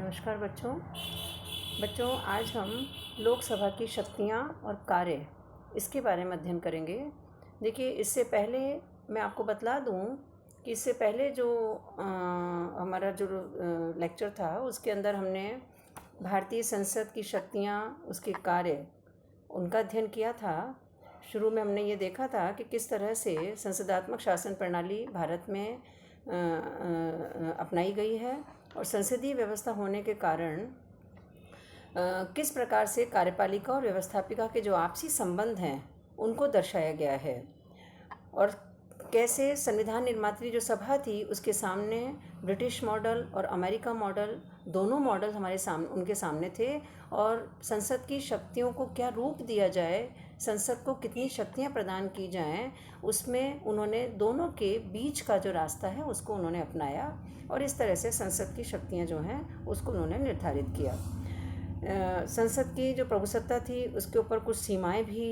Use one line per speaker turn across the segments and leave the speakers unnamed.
नमस्कार बच्चों। आज हम लोकसभा की शक्तियाँ और कार्य इसके बारे में अध्ययन करेंगे। देखिए, इससे पहले मैं आपको बतला दूं कि इससे पहले जो हमारा जो लेक्चर था उसके अंदर हमने भारतीय संसद की शक्तियाँ, उसके कार्य, उनका अध्ययन किया था। शुरू में हमने ये देखा था कि किस तरह से संसदात्मक शासन प्रणाली भारत में अपनाई गई है और संसदीय व्यवस्था होने के कारण किस प्रकार से कार्यपालिका और व्यवस्थापिका के जो आपसी संबंध हैं उनको दर्शाया गया है, और कैसे संविधान निर्मात्री जो सभा थी उसके सामने ब्रिटिश मॉडल और अमेरिका मॉडल, दोनों मॉडल हमारे सामने, उनके सामने थे, और संसद की शक्तियों को क्या रूप दिया जाए, संसद को कितनी शक्तियां प्रदान की जाएं, उसमें उन्होंने दोनों के बीच का जो रास्ता है उसको उन्होंने अपनाया और इस तरह से संसद की शक्तियां जो हैं उसको उन्होंने निर्धारित किया। संसद की जो प्रभुसत्ता थी उसके ऊपर कुछ सीमाएं भी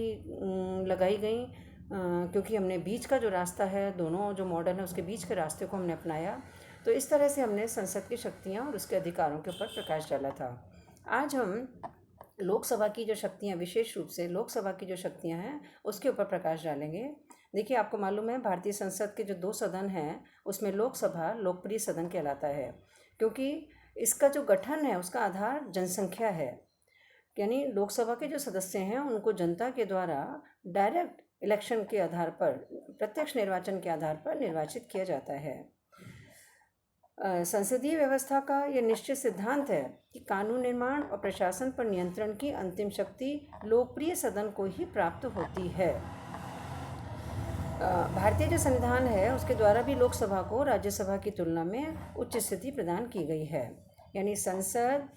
लगाई गई, क्योंकि हमने बीच का जो रास्ता है, दोनों जो मॉडल है उसके बीच के रास्ते को हमने अपनाया। तो इस तरह से हमने संसद की शक्तियाँ और उसके अधिकारों के ऊपर प्रकाश डाला था। आज हम लोकसभा की जो शक्तियाँ, विशेष रूप से लोकसभा की जो शक्तियाँ हैं उसके ऊपर प्रकाश डालेंगे। देखिए, आपको मालूम है भारतीय संसद के जो 2 सदन हैं उसमें लोकसभा लोकप्रिय सदन कहलाता है, क्योंकि इसका जो गठन है उसका आधार जनसंख्या है। यानी लोकसभा के जो सदस्य हैं उनको जनता के द्वारा डायरेक्ट इलेक्शन के आधार पर, प्रत्यक्ष निर्वाचन के आधार पर निर्वाचित किया जाता है। संसदीय व्यवस्था का यह निश्चित सिद्धांत है कि कानून निर्माण और प्रशासन पर नियंत्रण की अंतिम शक्ति लोकप्रिय सदन को ही प्राप्त होती है। भारतीय जो संविधान है उसके द्वारा भी लोकसभा को राज्यसभा की तुलना में उच्च स्थिति प्रदान की गई है। यानी संसद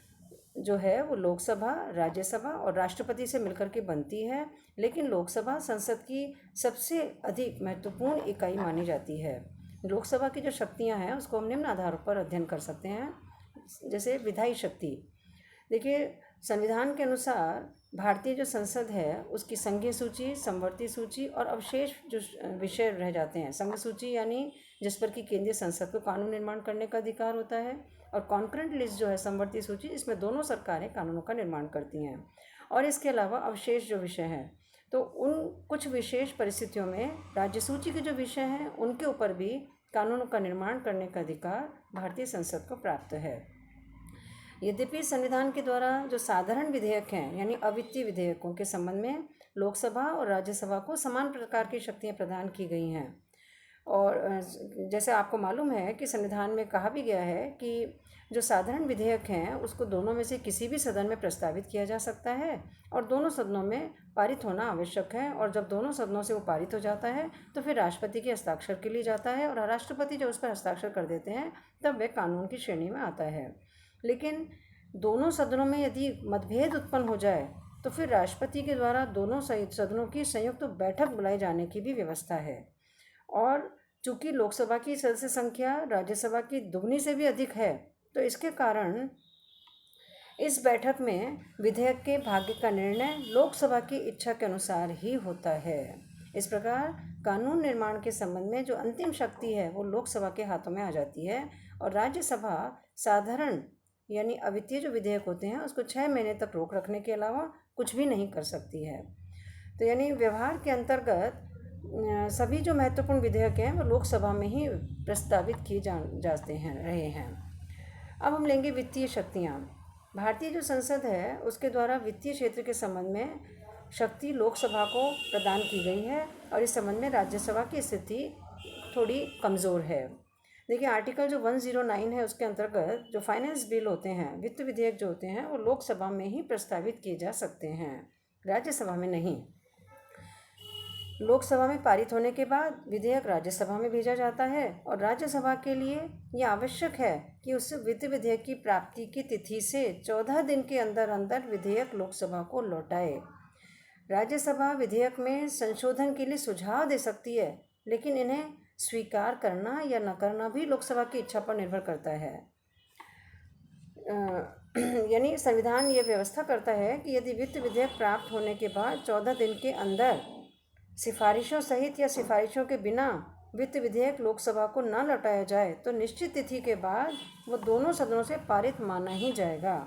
जो है वो लोकसभा, राज्यसभा और राष्ट्रपति से मिलकर के बनती है, लेकिन लोकसभा संसद की सबसे अधिक महत्वपूर्ण इकाई मानी जाती है। लोकसभा की जो शक्तियां हैं उसको हम निम्न आधारों पर अध्ययन कर सकते हैं। जैसे विधायी शक्ति, देखिए संविधान के अनुसार भारतीय जो संसद है उसकी संघीय सूची, समवर्ती सूची और अवशेष जो विषय रह जाते हैं। संघ सूची यानी जिस पर कि केंद्रीय संसद को कानून निर्माण करने का अधिकार होता है, और कॉन्करेंट लिस्ट जो है समवर्ती सूची, इसमें दोनों सरकारें कानूनों का निर्माण करती हैं। और इसके अलावा अवशेष जो विषय हैं, तो उन कुछ विशेष परिस्थितियों में राज्य सूची के जो विषय हैं उनके ऊपर भी कानूनों का निर्माण करने का अधिकार भारतीय संसद को प्राप्त है। यद्यपि संविधान के द्वारा जो साधारण विधेयक हैं यानी अवित्तीय विधेयकों के संबंध में लोकसभा और राज्यसभा को समान प्रकार की शक्तियां प्रदान की गई हैं, और जैसे आपको मालूम है कि संविधान में कहा भी गया है कि जो साधारण विधेयक हैं उसको दोनों में से किसी भी सदन में प्रस्तावित किया जा सकता है और दोनों सदनों में पारित होना आवश्यक है, और जब दोनों सदनों से वो पारित हो जाता है तो फिर राष्ट्रपति के हस्ताक्षर के लिए जाता है, और राष्ट्रपति जब उस पर हस्ताक्षर कर देते हैं तब वह कानून की श्रेणी में आता है। लेकिन दोनों सदनों में यदि मतभेद उत्पन्न हो जाए तो फिर राष्ट्रपति के द्वारा दोनों सदनों की संयुक्त बैठक बुलाए जाने की भी व्यवस्था है। और चूँकि लोकसभा की सदस्य संख्या राज्यसभा की दुगनी से भी अधिक है, तो इसके कारण इस बैठक में विधेयक के भाग्य का निर्णय लोकसभा की इच्छा के अनुसार ही होता है। इस प्रकार कानून निर्माण के संबंध में जो अंतिम शक्ति है वो लोकसभा के हाथों में आ जाती है, और राज्यसभा साधारण यानी अवित्तीय जो विधेयक होते हैं उसको 6 महीने तक रोक रखने के अलावा कुछ भी नहीं कर सकती है। तो यानी व्यवहार के अंतर्गत सभी जो महत्वपूर्ण विधेयक हैं वो लोकसभा में ही प्रस्तावित किए जाते हैं रहे हैं। अब हम लेंगे वित्तीय शक्तियाँ। भारतीय जो संसद है उसके द्वारा वित्तीय क्षेत्र के संबंध में शक्ति लोकसभा को प्रदान की गई है, और इस संबंध में राज्यसभा की स्थिति थोड़ी कमज़ोर है। देखिए, आर्टिकल जो 109 है उसके अंतर्गत जो फाइनेंस बिल होते हैं, वित्त विधेयक जो होते हैं, वो लोकसभा में ही प्रस्तावित किए जा सकते हैं, राज्यसभा में नहीं। लोकसभा में पारित होने के बाद विधेयक राज्यसभा में भेजा जाता है, और राज्यसभा के लिए यह आवश्यक है कि उस वित्त विधेयक की प्राप्ति की तिथि से 14 दिन के अंदर अंदर विधेयक लोकसभा को लौटाए। राज्यसभा विधेयक में संशोधन के लिए सुझाव दे सकती है, लेकिन इन्हें स्वीकार करना या न करना भी लोकसभा की इच्छा पर निर्भर करता है। यानी संविधान ये व्यवस्था करता है कि यदि वित्त विधेयक प्राप्त होने के बाद 14 दिन के अंदर सिफारिशों सहित या सिफारिशों के बिना वित्त विधेयक लोकसभा को न लौटाया जाए तो निश्चित तिथि के बाद वो दोनों सदनों से पारित माना ही जाएगा।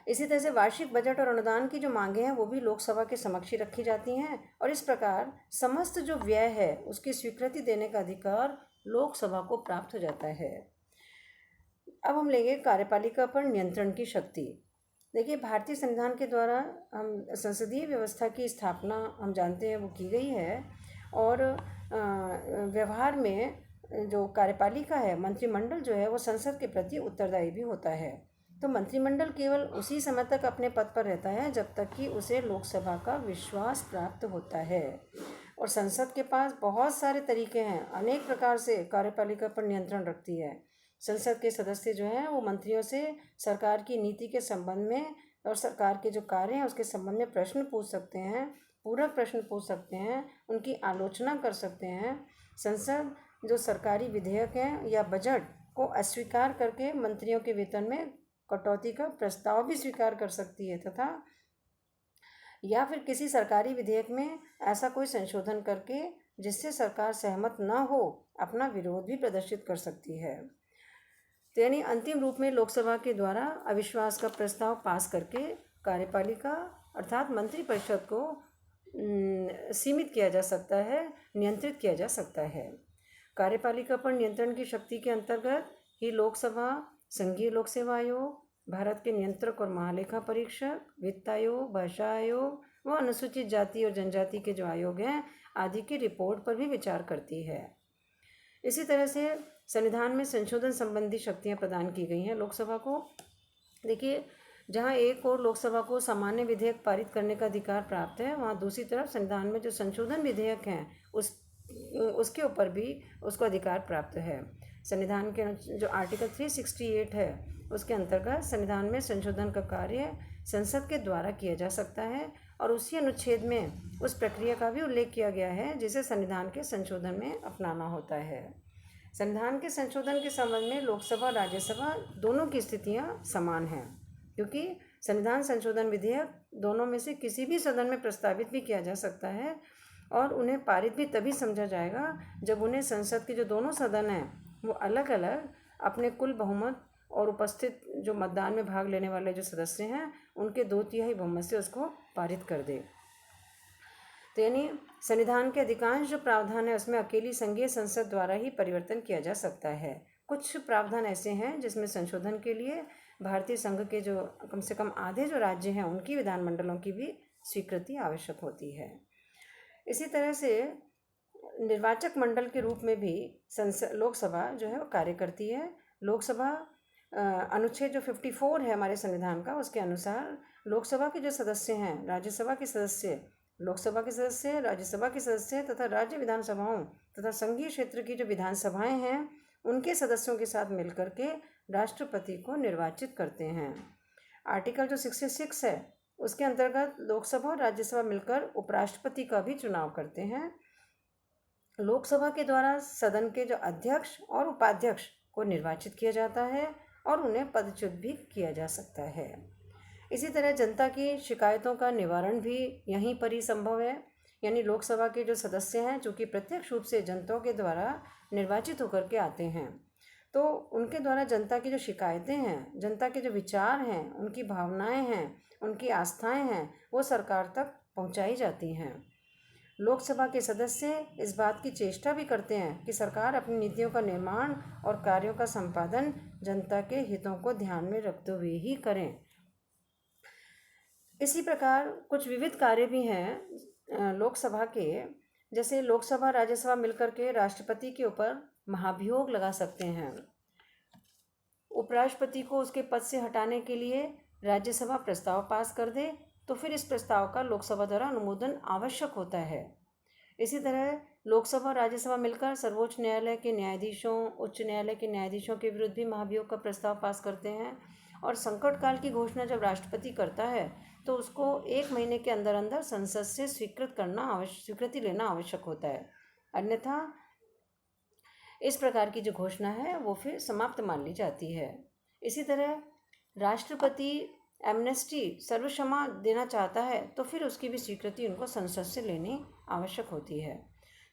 इसी तरह से वार्षिक बजट और अनुदान की जो मांगे हैं वो भी लोकसभा के समक्ष ही रखी जाती हैं और इस प्रकार समस्त जो व्यय है उसकी स्वीकृति देने का अधिकार लोकसभा को प्राप्त हो जाता है। अब हम लेंगे कार्यपालिका पर नियंत्रण की शक्ति। देखिए, भारतीय संविधान के द्वारा हम संसदीय व्यवस्था की स्थापना हम जानते हैं वो की गई है और व्यवहार में जो कार्यपालिका है, मंत्रिमंडल जो है वो संसद के प्रति उत्तरदायी भी होता है। तो मंत्रिमंडल केवल उसी समय तक अपने पद पर रहता है जब तक कि उसे लोकसभा का विश्वास प्राप्त होता है और संसद के पास बहुत सारे तरीके हैं, अनेक प्रकार से कार्यपालिका पर नियंत्रण रखती है। संसद के सदस्य जो हैं वो मंत्रियों से सरकार की नीति के संबंध में और सरकार के जो कार्य हैं उसके संबंध में प्रश्न पूछ सकते हैं, पूरक प्रश्न पूछ सकते हैं, उनकी आलोचना कर सकते हैं। संसद जो सरकारी विधेयक हैं या बजट को अस्वीकार करके मंत्रियों के वेतन में कटौती का प्रस्ताव भी स्वीकार कर सकती है तथा या फिर किसी सरकारी विधेयक में ऐसा कोई संशोधन करके जिससे सरकार सहमत न हो अपना विरोध भी प्रदर्शित कर सकती है। तो यानी अंतिम रूप में लोकसभा के द्वारा अविश्वास का प्रस्ताव पास करके कार्यपालिका अर्थात मंत्रिपरिषद को सीमित किया जा सकता है, नियंत्रित किया जा सकता है। कार्यपालिका पर नियंत्रण की शक्ति के अंतर्गत ही लोकसभा, संघीय लोक सेवा आयोग, भारत के नियंत्रक और महालेखा परीक्षक, वित्त आयोग, भाषा आयोग व अनुसूचित जाति और जनजाति के जो आयोग हैं आदि की रिपोर्ट पर भी विचार करती है। इसी तरह से संविधान में संशोधन संबंधी शक्तियां प्रदान की गई हैं लोकसभा को। देखिए, जहां एक और लोकसभा को सामान्य विधेयक पारित करने का अधिकार प्राप्त है, वहां दूसरी तरफ संविधान में जो संशोधन विधेयक हैं उसके ऊपर भी उसको अधिकार प्राप्त है। संविधान के जो आर्टिकल 368 है उसके अंतर्गत संविधान में संशोधन का कार्य संसद के द्वारा किया जा सकता है और उसी अनुच्छेद में उस प्रक्रिया का भी उल्लेख किया गया है जिसे संविधान के संशोधन में अपनाना होता है। संविधान के संशोधन के संबंध में लोकसभा और राज्यसभा दोनों की स्थितियां समान हैं, क्योंकि संविधान संशोधन विधेयक दोनों में से किसी भी सदन में प्रस्तावित भी किया जा सकता है और उन्हें पारित भी तभी समझा जाएगा जब उन्हें संसद के जो दोनों सदन हैं वो अलग अलग अपने कुल बहुमत और उपस्थित जो मतदान में भाग लेने वाले जो सदस्य हैं उनके 2/3 बहुमत से उसको पारित कर दे। तो यानी संविधान के अधिकांश जो प्रावधान है उसमें अकेली संघीय संसद द्वारा ही परिवर्तन किया जा सकता है। कुछ प्रावधान ऐसे हैं जिसमें संशोधन के लिए भारतीय संघ के जो कम से कम आधे जो राज्य हैं उनकी विधानमंडलों की भी स्वीकृति आवश्यक होती है। इसी तरह से निर्वाचक मंडल के रूप में भी लोकसभा जो है वो कार्य करती है। लोकसभा अनुच्छेद जो 54 है हमारे संविधान का उसके अनुसार लोकसभा के जो सदस्य हैं, राज्यसभा के सदस्य, लोकसभा के सदस्य, राज्यसभा के सदस्य तथा राज्य विधानसभाओं तथा संघीय क्षेत्र की जो विधानसभाएं हैं उनके सदस्यों के साथ मिलकर के राष्ट्रपति को निर्वाचित करते हैं। आर्टिकल जो 66 है उसके अंतर्गत लोकसभा और राज्यसभा मिलकर उपराष्ट्रपति का भी चुनाव करते हैं। लोकसभा के द्वारा सदन के जो अध्यक्ष और उपाध्यक्ष को निर्वाचित किया जाता है और उन्हें पदच्युत भी किया जा सकता है। इसी तरह जनता की शिकायतों का निवारण भी यहीं पर ही संभव है। यानी लोकसभा के जो सदस्य हैं जो कि प्रत्यक्ष रूप से जनता के द्वारा निर्वाचित होकर के आते हैं, तो उनके द्वारा जनता की जो शिकायतें हैं, जनता के जो विचार हैं, उनकी भावनाएं हैं, उनकी आस्थाएं हैं, वो सरकार तक पहुंचाई जाती हैं। लोकसभा के सदस्य इस बात की चेष्टा भी करते हैं कि सरकार अपनी नीतियों का निर्माण और कार्यों का संपादन जनता के हितों को ध्यान में रखते हुए ही करें। इसी प्रकार कुछ विविध कार्य भी हैं लोकसभा के, जैसे लोकसभा राज्यसभा मिलकर के राष्ट्रपति के ऊपर महाभियोग लगा सकते हैं। उपराष्ट्रपति को उसके पद से हटाने के लिए राज्यसभा प्रस्ताव पास कर दे तो फिर इस प्रस्ताव का लोकसभा द्वारा अनुमोदन आवश्यक होता है। इसी तरह लोकसभा और राज्यसभा मिलकर सर्वोच्च न्यायालय के न्यायाधीशों, उच्च न्यायालय के न्यायाधीशों के विरुद्ध भी महाभियोग का प्रस्ताव पास करते हैं और संकट काल की घोषणा जब राष्ट्रपति करता है तो उसको 1 महीने के अंदर अंदर संसद से स्वीकृति लेना आवश्यक होता है, अन्यथा इस प्रकार की जो घोषणा है वो फिर समाप्त मान ली जाती है। इसी तरह राष्ट्रपति एमनेस्टी सर्वक्षमा देना चाहता है तो फिर उसकी भी स्वीकृति उनको संसद से लेनी आवश्यक होती है।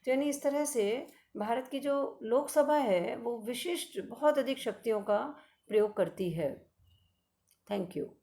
तो यानी इस तरह से भारत की जो लोकसभा है वो विशिष्ट बहुत अधिक शक्तियों का प्रयोग करती है। Thank you.